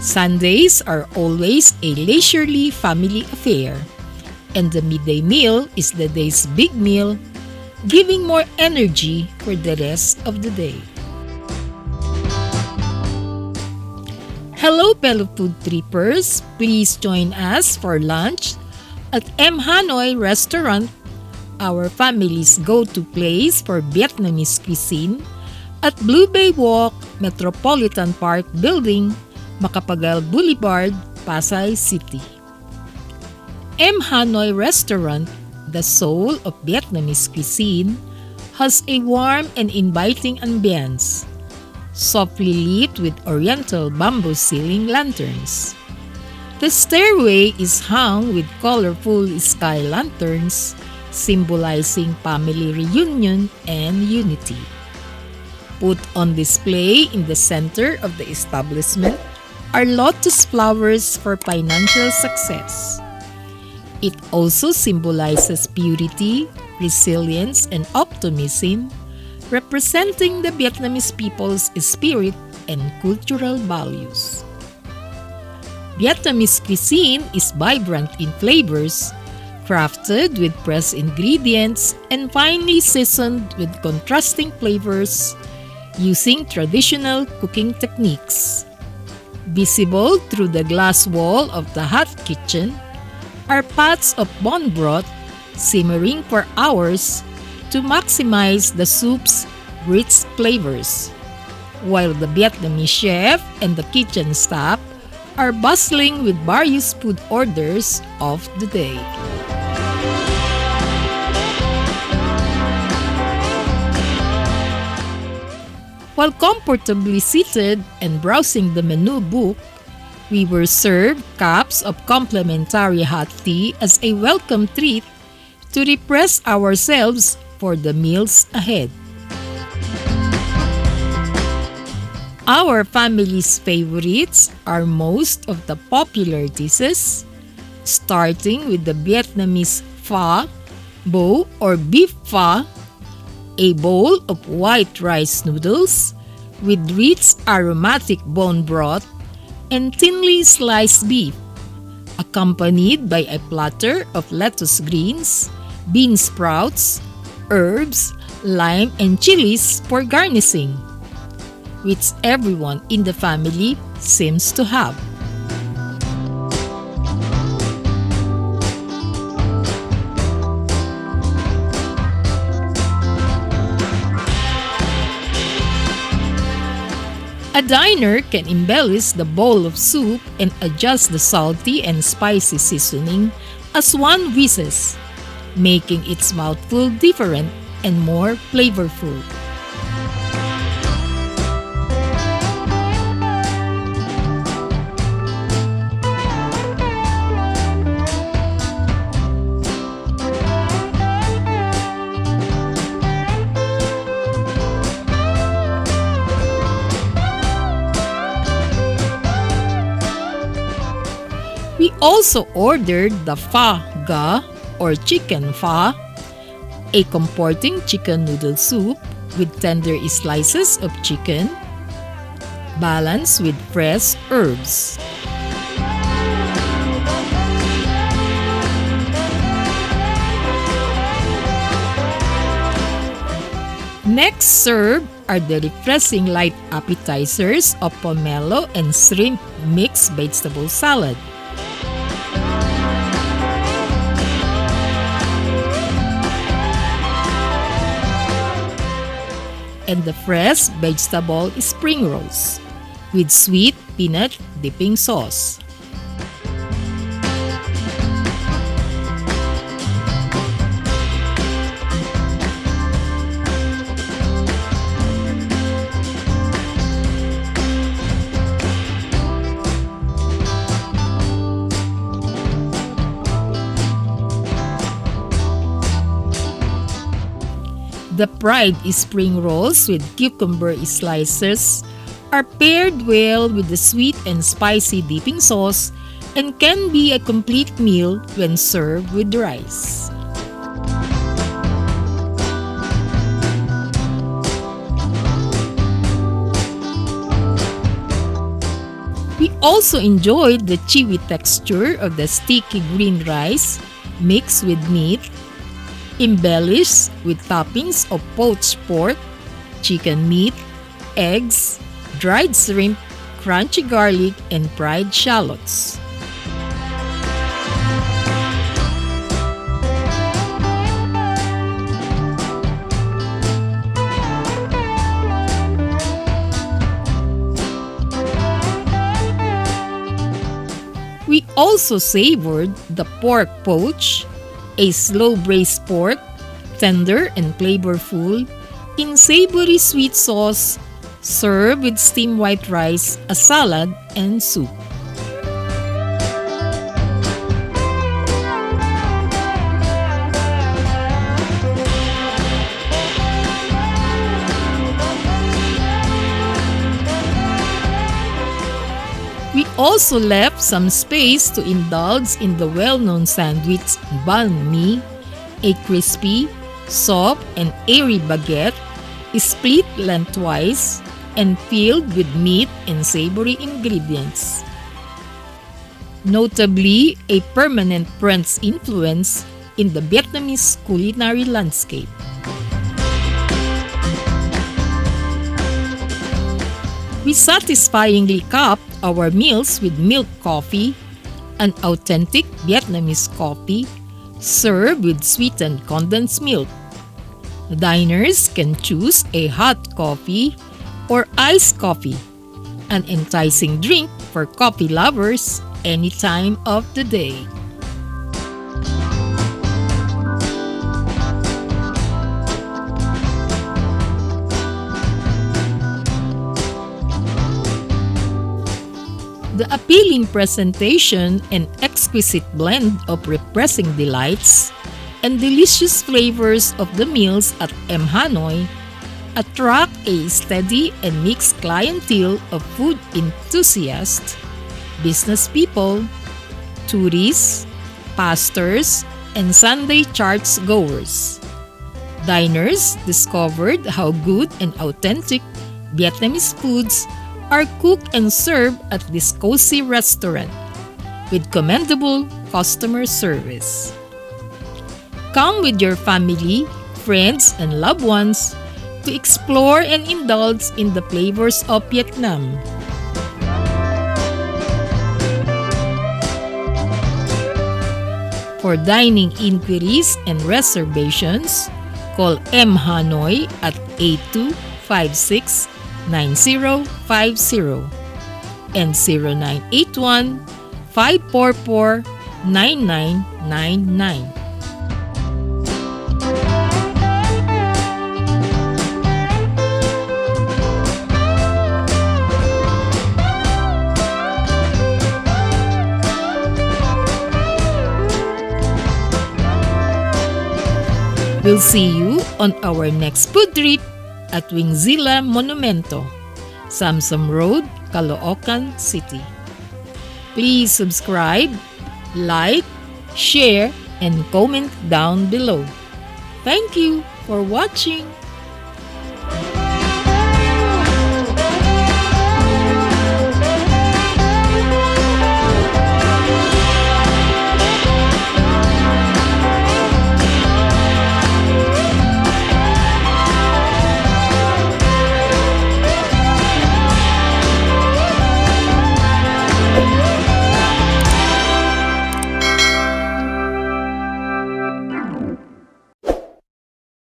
Sundays are always a leisurely family affair, and the midday meal is the day's big meal, giving more energy for the rest of the day. Hello fellow food trippers, please join us for lunch at EM HA NOI Restaurant, our family's go-to place for Vietnamese cuisine, at Bluebay Walk, Metropolitan Park Bldg, Macapagal Boulevard, Pasay City. EM HA NOI Restaurant, the soul of Vietnamese cuisine, has a warm and inviting ambiance, softly lit with oriental bamboo ceiling lanterns. The stairway is hung with colorful sky lanterns, symbolizing family reunion and unity. Put on display in the center of the establishment are lotus flowers for financial success. It also symbolizes purity, resilience, and optimism, representing the Vietnamese people's spirit and cultural values. Vietnamese cuisine is vibrant in flavors, crafted with fresh ingredients and finely seasoned with contrasting flavors using traditional cooking techniques. Visible through the glass wall of the hot kitchen are pots of bone broth simmering for hours to maximize the soup's rich flavors, while the Vietnamese chef and the kitchen staff are bustling with various food orders of the day. While comfortably seated and browsing the menu book, we were served cups of complimentary hot tea as a welcome treat to refresh ourselves for the meals ahead. Our family's favorites are most of the popular dishes, starting with the Vietnamese pho, bo or beef pho, a bowl of white rice noodles with rich aromatic bone broth and thinly sliced beef, accompanied by a platter of lettuce greens, bean sprouts, herbs, lime, and chilies for garnishing, which everyone in the family seems to have. A diner can embellish the bowl of soup and adjust the salty and spicy seasoning as one wishes, making its mouthful different and more flavorful. We also ordered the pho ga or chicken pho, a comforting chicken noodle soup with tender slices of chicken, balanced with fresh herbs. Next served are the refreshing light appetizers of pomelo and shrimp mixed vegetable salad. And the fresh vegetable spring rolls with sweet peanut dipping sauce. The fried spring rolls with cucumber slices are paired well with the sweet and spicy dipping sauce and can be a complete meal when served with rice. We also enjoyed the chewy texture of the sticky green rice mixed with meat, embellished with toppings of poached pork, chicken meat, eggs, dried shrimp, crunchy garlic, and fried shallots. We also savored the pork poach, a slow braised pork, tender and flavorful, in savory sweet sauce, served with steamed white rice, a salad, and soup. We also left some space to indulge in the well-known sandwich banh mi, a crispy, soft, and airy baguette split lengthwise and filled with meat and savory ingredients. Notably, a permanent French influence in the Vietnamese culinary landscape. We satisfyingly capped our meals with milk coffee, an authentic Vietnamese coffee served with sweetened condensed milk. Diners can choose a hot coffee or iced coffee, an enticing drink for coffee lovers any time of the day. The appealing presentation and exquisite blend of refreshing delights and delicious flavors of the meals at EM HA NOI attract a steady and mixed clientele of food enthusiasts, business people, tourists, pastors, and Sunday church goers. Diners discovered how good and authentic Vietnamese foods are cooked and served at this cozy restaurant with commendable customer service. Come with your family, friends, and loved ones to explore and indulge in the flavors of Vietnam. For dining inquiries and reservations, call EM HA NOI at 8256-9050 and 0981-544-9999. We'll see you on our next food trip at Wingzilla Monumento, Samsam Road, Caloocan City. Please subscribe, like, share, and comment down below. Thank you for watching.